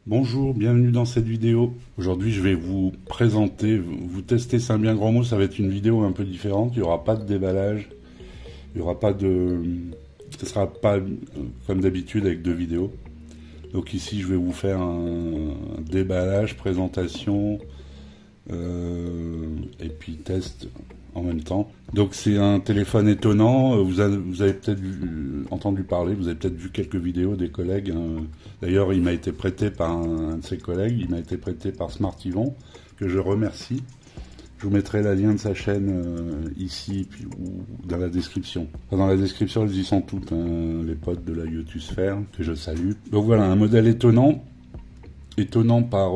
Bonjour, bienvenue dans cette vidéo. Aujourd'hui je vais vous présenter, vous tester C'est un bien grand mot. Ça va être une vidéo un peu différente, il n'y aura pas de déballage, il n'y aura pas de... ce sera pas comme d'habitude avec deux vidéos. Donc ici je vais vous faire un déballage, présentation et puis test en même temps. Donc c'est un téléphone étonnant, vous avez peut-être entendu parler, vous avez peut-être vu quelques vidéos des collègues. D'ailleurs il m'a été prêté par un de ses collègues, il m'a été prêté par Smart Yvon, que je remercie. Je vous mettrai le lien de sa chaîne ici puis, ou dans la description. Enfin, dans la description, elles y sont toutes, hein, les potes de la Youtosphère, que je salue. Donc voilà, un modèle étonnant. Étonnant par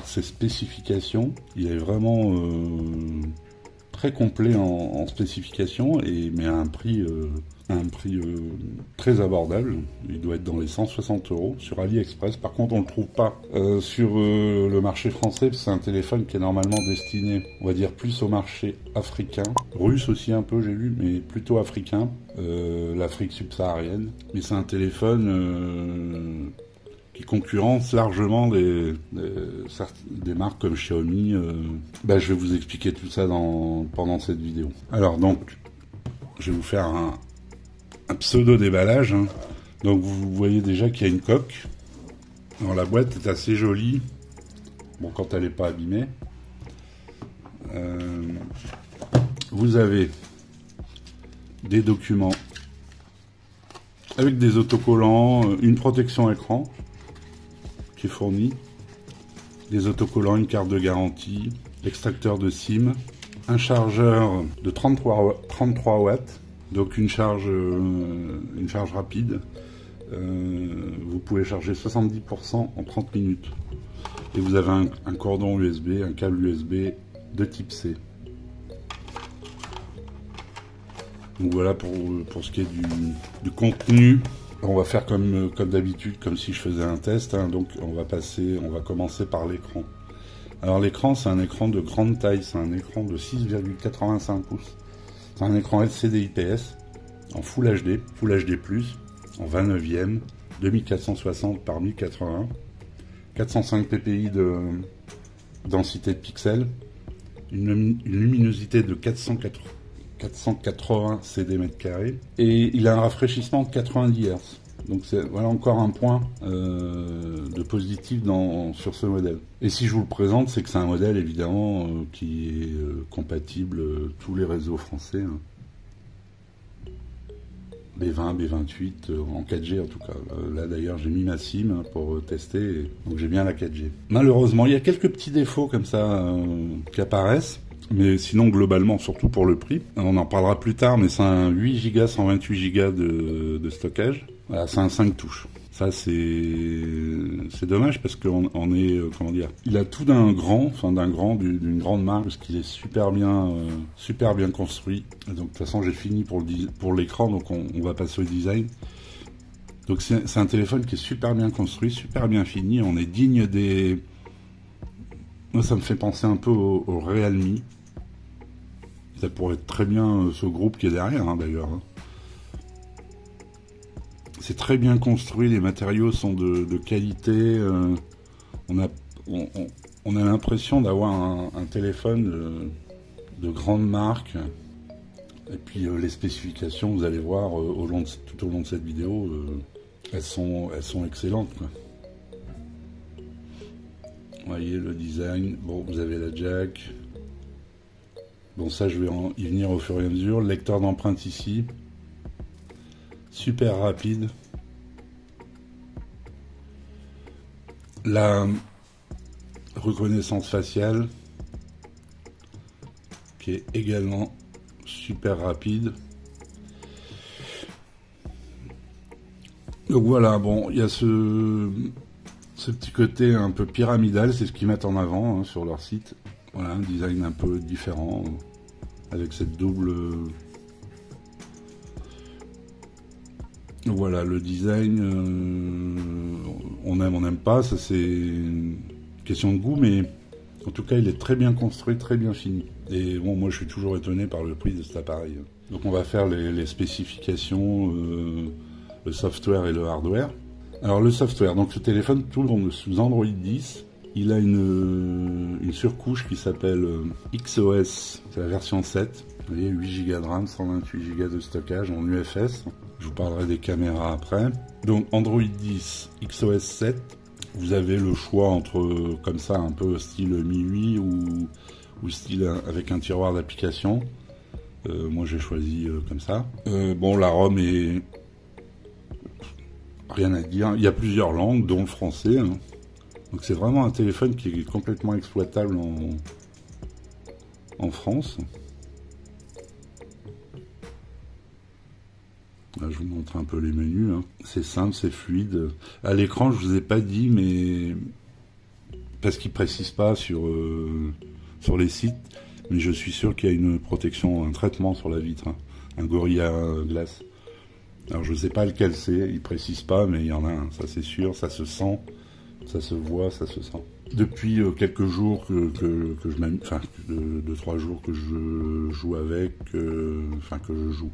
ses spécifications. Il est vraiment très complet en spécifications, mais à un prix très abordable. Il doit être dans les 160 € sur AliExpress. Par contre, on ne le trouve pas sur le marché français. C'est un téléphone qui est normalement destiné, on va dire, plus au marché africain. Russe aussi un peu, j'ai lu, mais plutôt africain. L'Afrique subsaharienne. Mais c'est un téléphone... qui concurrence largement des marques comme Xiaomi. Je vais vous expliquer tout ça pendant cette vidéo. Alors donc, je vais vous faire un pseudo déballage. Hein. Donc vous voyez déjà qu'il y a une coque. Alors, la boîte est assez jolie. Bon, quand elle n'est pas abîmée. Vous avez des documents avec des autocollants, une protection écran qui est fourni, des autocollants, une carte de garantie, l'extracteur de SIM, un chargeur de 33 watts, donc une charge rapide. Vous pouvez charger 70% en 30 minutes. Et vous avez un cordon USB, un câble USB de type C. Donc voilà pour ce qui est du contenu. On va faire comme d'habitude, comme si je faisais un test. Hein. Donc on va commencer par l'écran. Alors l'écran, c'est un écran de grande taille, c'est un écran de 6,85 pouces. C'est un écran LCD IPS en Full HD+, en 29e, 2460 par 1080, 405 ppi de densité de pixels, une luminosité de 480 cd/m², et il a un rafraîchissement de 90 Hz. Donc voilà encore un point de positif sur ce modèle. Et si je vous le présente, c'est que c'est un modèle évidemment qui est compatible tous les réseaux français. Hein. B20, B28, en 4G en tout cas. Là d'ailleurs j'ai mis ma SIM pour tester, donc j'ai bien la 4G. Malheureusement, il y a quelques petits défauts comme ça qui apparaissent. Mais sinon, globalement, surtout pour le prix, on en parlera plus tard, mais c'est un 8 Go, 128 Go de stockage. Voilà, c'est un 5 touches. Ça, c'est dommage parce qu'on est, comment dire, il a tout d'une grande marque, parce qu'il est super bien construit. Donc, de toute façon, j'ai fini pour l'écran, donc on va passer au design. Donc, c'est un téléphone qui est super bien construit, super bien fini. On est digne des... Moi, ça me fait penser un peu au Realme. Ça pourrait être très bien ce groupe qui est derrière, hein, d'ailleurs. Hein. C'est très bien construit, les matériaux sont de qualité. On a l'impression d'avoir un téléphone de grande marque. Et puis les spécifications, vous allez voir tout au long de cette vidéo, elles sont excellentes, quoi. Vous voyez le design. Bon, vous avez la jack. Bon, ça, je vais y venir au fur et à mesure. Le lecteur d'empreintes ici. Super rapide. La reconnaissance faciale, qui est également super rapide. Donc voilà, bon, il y a ce petit côté un peu pyramidal, c'est ce qu'ils mettent en avant hein, sur leur site. Voilà, un design un peu différent, avec cette double... Voilà, le design, on aime, on n'aime pas, ça c'est une question de goût, mais En tout cas, il est très bien construit, très bien fini. Et bon, moi, je suis toujours étonné par le prix de cet appareil. Donc, on va faire les spécifications, le software et le hardware. Alors, le software, donc ce téléphone tourne sous Android 10. Il a une surcouche qui s'appelle XOS, c'est la version 7. Vous voyez, 8 Go de RAM, 128 Go de stockage en UFS. Je vous parlerai des caméras après. Donc, Android 10, XOS 7. Vous avez le choix entre, comme ça, un peu style MIUI ou style avec un tiroir d'application. Moi, j'ai choisi comme ça. Bon, la ROM est... Rien à dire. Il y a plusieurs langues, dont le français. Hein. Donc, c'est vraiment un téléphone qui est complètement exploitable en France. Là, je vous montre un peu les menus. Hein. C'est simple, c'est fluide. À l'écran, je vous ai pas dit, mais parce qu'ils précisent pas sur les sites, mais je suis sûr qu'il y a une protection, un traitement sur la vitre, hein. Un Gorilla Glass. Alors je sais pas lequel c'est, ils précisent pas, mais il y en a un, ça c'est sûr, ça se sent, ça se voit, ça se sent. Depuis quelques jours que je m'amuse, enfin 2-3 jours que je joue avec, enfin que je joue.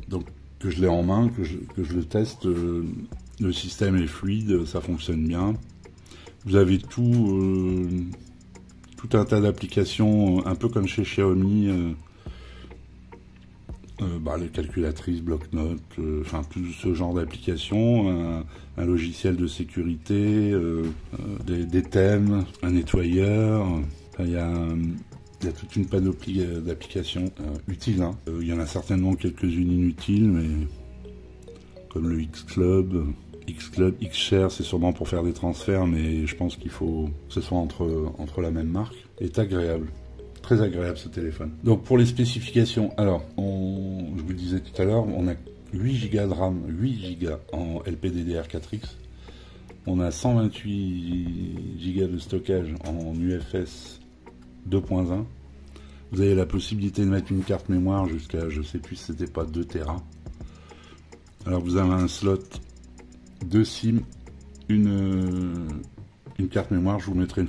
Donc que je l'ai en main, que je le teste, le système est fluide, ça fonctionne bien. Vous avez tout un tas d'applications, un peu comme chez Xiaomi, les calculatrices, bloc-notes, enfin tout ce genre d'applications, un logiciel de sécurité, des thèmes, un nettoyeur, il y a toute une panoplie d'applications utiles. Hein. Il y en a certainement quelques-unes inutiles, mais comme le Xclub, Xshare, c'est sûrement pour faire des transferts, mais je pense qu'il faut que ce soit entre la même marque. C'est agréable. Très agréable ce téléphone. Donc pour les spécifications, alors, je vous le disais tout à l'heure, on a 8 Go de RAM, 8 Go en LPDDR4X. On a 128 Go de stockage en UFS 2.1. Vous avez la possibilité de mettre une carte mémoire jusqu'à, je sais plus si c'était pas 2 Tera. Alors vous avez un slot, 2 SIM, une carte mémoire, je vous mettrai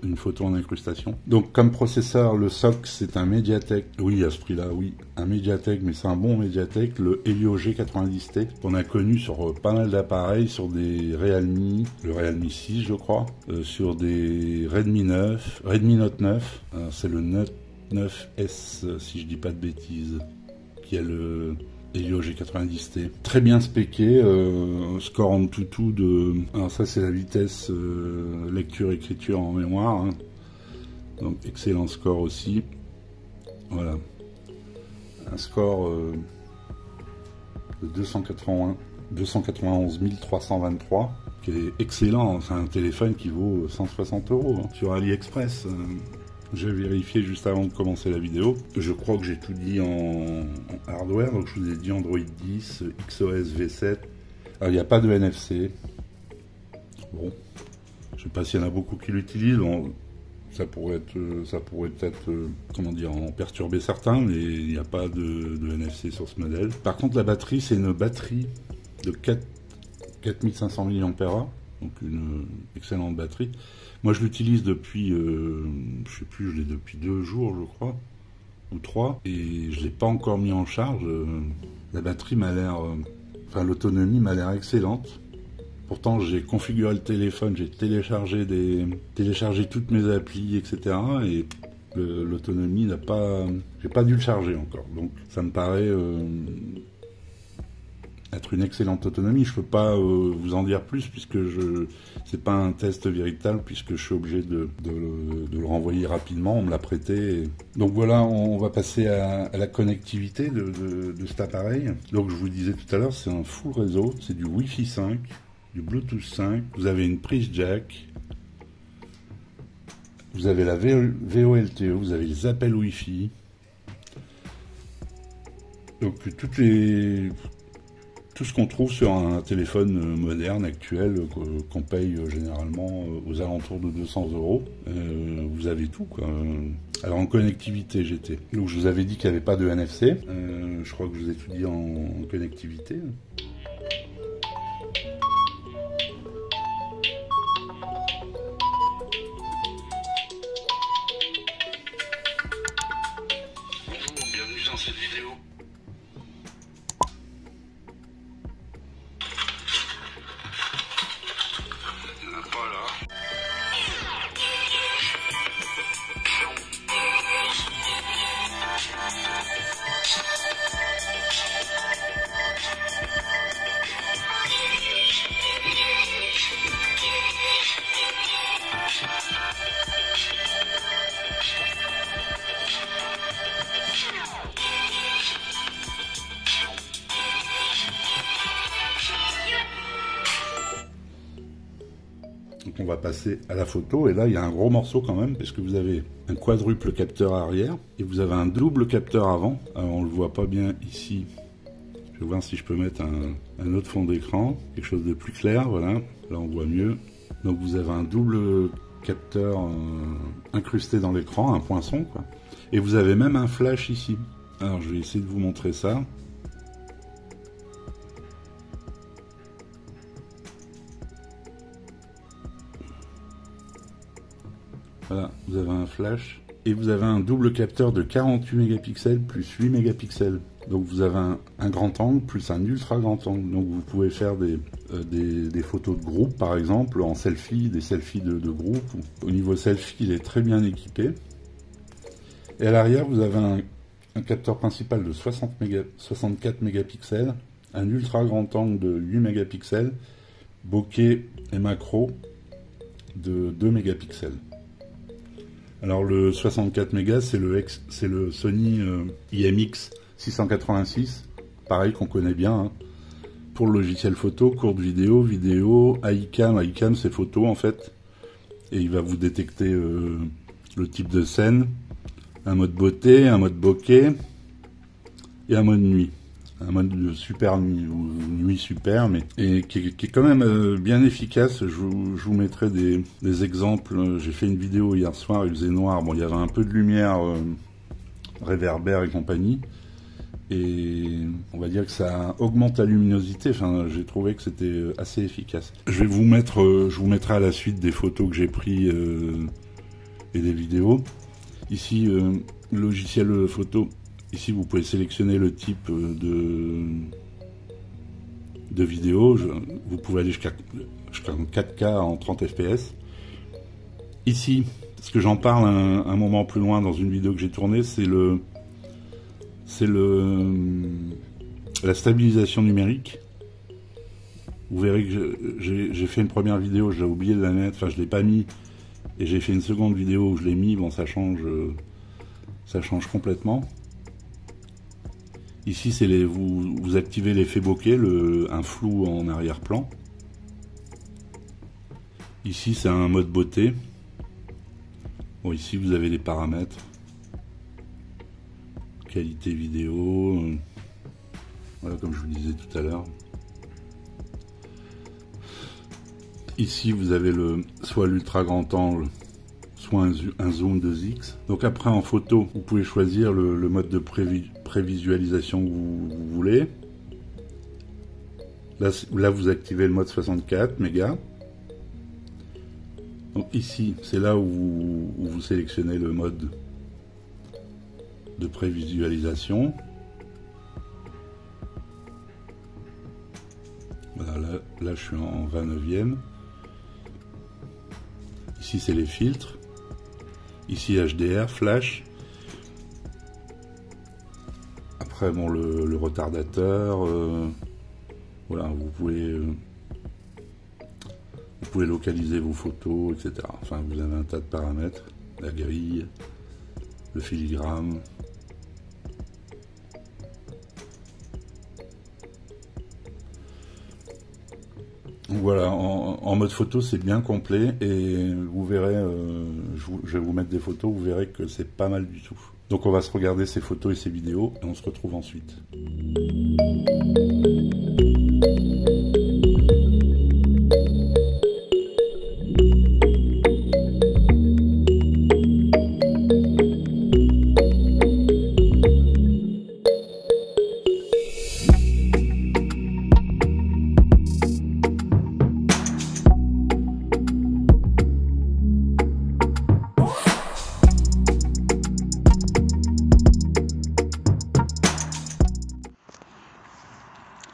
une photo en incrustation. Donc comme processeur, le SoC c'est un Mediatek, oui à ce prix là, oui, un Mediatek, mais c'est un bon Mediatek, le Helio G90T, qu'on a connu sur pas mal d'appareils, sur des Realme, le Realme 6 je crois, sur des Redmi Note 9, c'est le Note 9S si je dis pas de bêtises, qui a le Helio G90T. Très bien spéqué, score en tout de... Alors ça c'est la vitesse lecture-écriture en mémoire. Hein. Donc excellent score aussi. Voilà. Un score de 291 323 qui est excellent. C'est un téléphone qui vaut 160 € hein, sur AliExpress. J'ai vérifié juste avant de commencer la vidéo. Je crois que j'ai tout dit en hardware. Donc je vous ai dit Android 10, XOS V7. Alors il n'y a pas de NFC. Bon, je sais pas s'il y en a beaucoup qui l'utilisent. Bon, ça pourrait peut-être, comment dire, en perturber certains, mais il n'y a pas de NFC sur ce modèle. Par contre, la batterie, c'est une batterie de 4500 mAh. Donc une excellente batterie. Moi je l'utilise depuis, je sais plus, je l'ai depuis 2 jours je crois, ou 3, et je l'ai pas encore mis en charge. La batterie m'a l'air, enfin l'autonomie m'a l'air excellente. Pourtant j'ai configuré le téléphone, j'ai téléchargé toutes mes applis, etc. Et l'autonomie n'a pas, j'ai pas dû le charger encore. Donc ça me paraît être une excellente autonomie. Je peux pas vous en dire plus puisque c'est pas un test véritable, puisque je suis obligé de le renvoyer rapidement. On me l'a prêté. Donc voilà, on va passer à la connectivité de cet appareil. Donc je vous disais tout à l'heure, c'est un full réseau, c'est du Wi-Fi 5, du Bluetooth 5. Vous avez une prise jack. Vous avez la VoLTE, vous avez les appels Wi-Fi. Donc tout ce qu'on trouve sur un téléphone moderne, actuel, qu'on paye généralement aux alentours de 200 €. Vous avez tout, quoi. Alors en connectivité, donc je vous avais dit qu'il n'y avait pas de NFC. Je crois que je vous ai tout dit en connectivité. on va passer à la photo. Et là, il y a un gros morceau quand même, parce que vous avez un quadruple capteur arrière et vous avez un double capteur avant. Alors, on le voit pas bien ici. Je vais voir si je peux mettre un autre fond d'écran, quelque chose de plus clair. Voilà, là on voit mieux. Donc vous avez un double capteur incrusté dans l'écran, un poinçon quoi. Et vous avez même un flash ici. Alors je vais essayer de vous montrer ça. Voilà, vous avez un flash et vous avez un double capteur de 48 mégapixels plus 8 mégapixels. Donc vous avez un grand angle plus un ultra grand angle. Donc vous pouvez faire des photos de groupe par exemple en selfie, des selfies de groupe. Au niveau selfie, il est très bien équipé. Et à l'arrière, vous avez un capteur principal de 64 mégapixels, un ultra grand angle de 8 mégapixels, bokeh et macro de 2 mégapixels. Alors le 64 mégas, c'est le Sony IMX 686, pareil qu'on connaît bien, hein. Pour le logiciel photo, courte vidéo, iCam c'est photo en fait, et il va vous détecter le type de scène, un mode beauté, un mode bokeh et un mode nuit. Un mode super nuit ou nuit super, mais et qui est quand même bien efficace. Je vous mettrai des exemples. J'ai fait une vidéo hier soir, il faisait noir. Bon, il y avait un peu de lumière réverbère et compagnie. Et on va dire que ça augmente la luminosité. Enfin, j'ai trouvé que c'était assez efficace. Je vous mettrai à la suite des photos que j'ai prises et des vidéos. Ici, le logiciel photo. Ici, vous pouvez sélectionner le type de vidéo. Vous pouvez aller jusqu'à 4K en 30 fps. Ici, parce que j'en parle un moment plus loin dans une vidéo que j'ai tournée, c'est la stabilisation numérique. Vous verrez que j'ai fait une première vidéo, j'ai oublié de la mettre, enfin je l'ai pas mis, et j'ai fait une seconde vidéo où je l'ai mis. Bon, ça change complètement. Ici, c'est vous activez l'effet bokeh, un flou en arrière-plan. Ici, c'est un mode beauté. Bon, ici, vous avez les paramètres. Qualité vidéo. Voilà, comme je vous disais tout à l'heure. Ici, vous avez soit l'ultra grand angle, soit un zoom 2x. Donc après, en photo, vous pouvez choisir le mode de prévisualisation que vous voulez. Là, vous activez le mode 64 mégas. Donc ici, c'est là où vous sélectionnez le mode de prévisualisation. Voilà, là je suis en 29e. Ici, c'est les filtres. Ici, HDR, flash. Après, bon, le retardateur. Voilà, vous pouvez localiser vos photos, etc. Enfin, vous avez un tas de paramètres. La grille, le filigrane. Voilà, en mode photo, c'est bien complet et vous verrez, je vais vous mettre des photos, vous verrez que c'est pas mal du tout. Donc on va se regarder ces photos et ces vidéos et on se retrouve ensuite.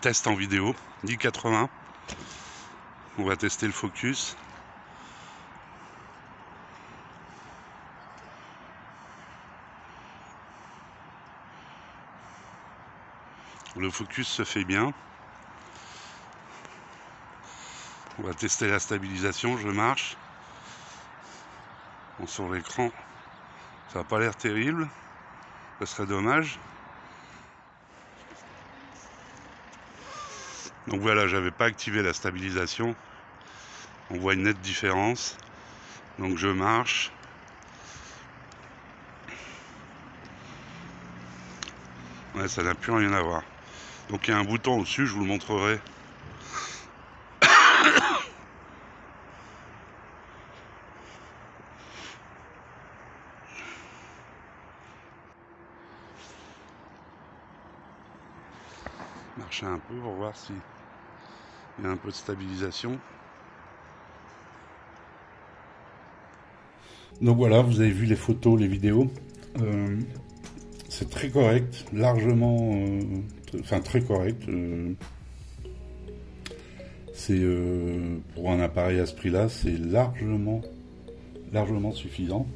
Test en vidéo, 1080. On va tester le focus. Le focus se fait bien. On va tester la stabilisation, je marche. Bon, sur l'écran, ça n'a pas l'air terrible. Ce serait dommage. Donc voilà, j'avais pas activé la stabilisation. On voit une nette différence. Donc je marche. Ouais, ça n'a plus rien à voir. Donc il y a un bouton au-dessus, je vous le montrerai. Marcher un peu pour voir si il y a un peu de stabilisation. Donc voilà, vous avez vu les photos, les vidéos. C'est très correct, largement, enfin très correct. C'est pour un appareil à ce prix-là, c'est largement suffisant.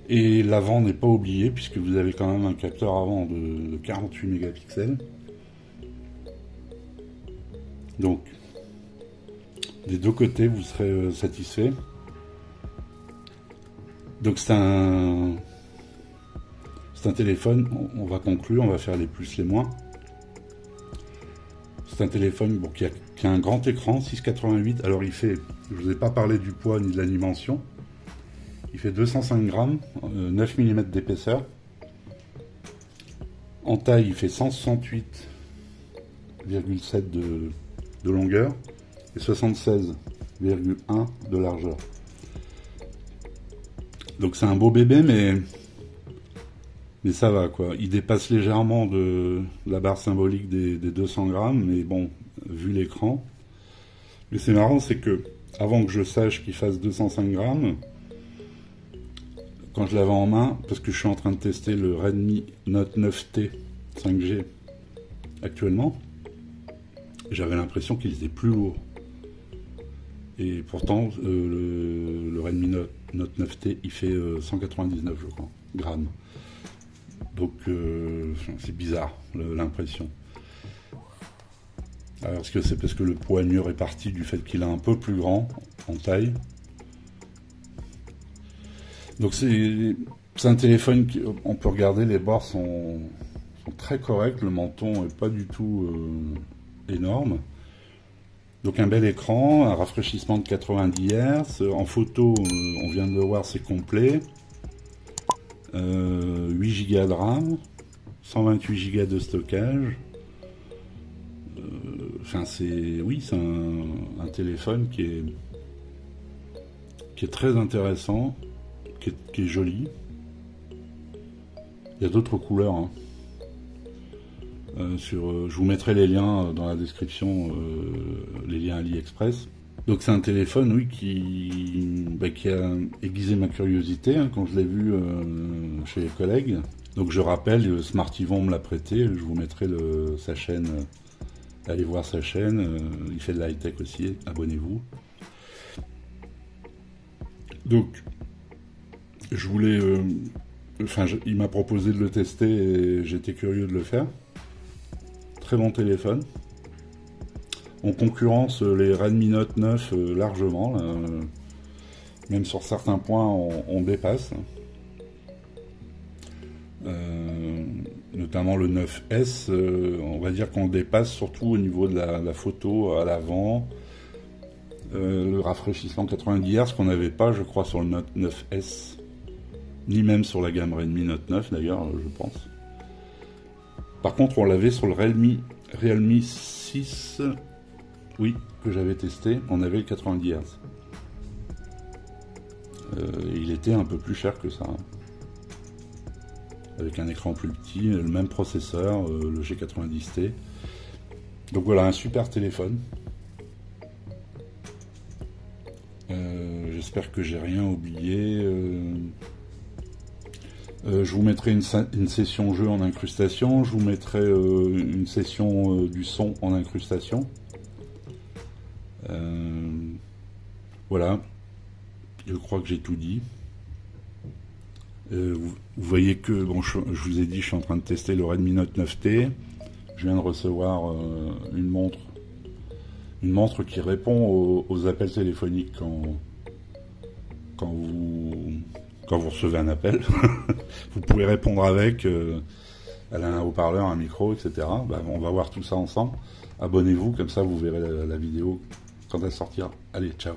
Et l'avant n'est pas oublié puisque vous avez quand même un capteur avant de 48 mégapixels. Donc, des deux côtés, vous serez satisfait. Donc c'est un téléphone, on va conclure, on va faire les plus, les moins. C'est un téléphone bon, qui a un grand écran, 6,88. Alors il fait, je ne vous ai pas parlé du poids ni de la dimension. Il fait 205 grammes, 9 mm d'épaisseur. En taille, il fait 168,7 de longueur et 76,1 de largeur. Donc c'est un beau bébé, mais ça va quoi. Il dépasse légèrement de la barre symbolique des 200 grammes, mais bon, vu l'écran. Mais c'est marrant, c'est que avant que je sache qu'il fasse 205 grammes, quand je l'avais en main, parce que je suis en train de tester le Redmi Note 9T 5G actuellement, j'avais l'impression qu'il était plus lourd. Et pourtant, le Redmi Note 9T, il fait 199, je crois, grammes. Donc, c'est bizarre, l'impression. Alors, est-ce que c'est parce que le poids est mieux réparti du fait qu'il est un peu plus grand en taille? Donc, c'est un téléphone on peut regarder, les bords sont très corrects, le menton est pas du tout énorme. Donc un bel écran, un rafraîchissement de 90 Hz, en photo, on vient de le voir, c'est complet. 8 Go de RAM, 128 Go de stockage. Enfin, c'est un téléphone qui est très intéressant, qui est joli. Il y a d'autres couleurs. Hein. Je vous mettrai les liens dans la description, les liens AliExpress. Donc c'est un téléphone, oui, qui a aiguisé ma curiosité hein, quand je l'ai vu chez les collègues. Donc je rappelle, Smartivon me l'a prêté, je vous mettrai sa chaîne, allez voir sa chaîne, il fait de la high-tech aussi, abonnez-vous. Donc, je voulais... il m'a proposé de le tester et j'étais curieux de le faire. Très bon téléphone. On concurrence les Redmi Note 9 largement. Là. Même sur certains points, on dépasse. Notamment le 9S, on va dire qu'on dépasse surtout au niveau de la photo à l'avant. Le rafraîchissement 90 Hz qu'on n'avait pas, je crois, sur le Note 9S. Ni même sur la gamme Redmi Note 9 d'ailleurs, je pense. Par contre, on l'avait sur le Realme 6, oui, que j'avais testé, on avait le 90 Hz. Il était un peu plus cher que ça. Hein. Avec un écran plus petit, le même processeur, le G90T. Donc voilà, un super téléphone. J'espère que j'ai rien oublié. Je vous mettrai une session jeu en incrustation, je vous mettrai une session du son en incrustation. Voilà, je crois que j'ai tout dit. Vous voyez que, bon, je vous ai dit, je suis en train de tester le Redmi Note 9T. Je viens de recevoir une montre qui répond aux appels téléphoniques quand vous recevez un appel. Vous pouvez répondre avec, elle a un haut-parleur, un micro, etc. On va voir tout ça ensemble. Abonnez-vous, comme ça vous verrez la vidéo quand elle sortira. Allez, ciao.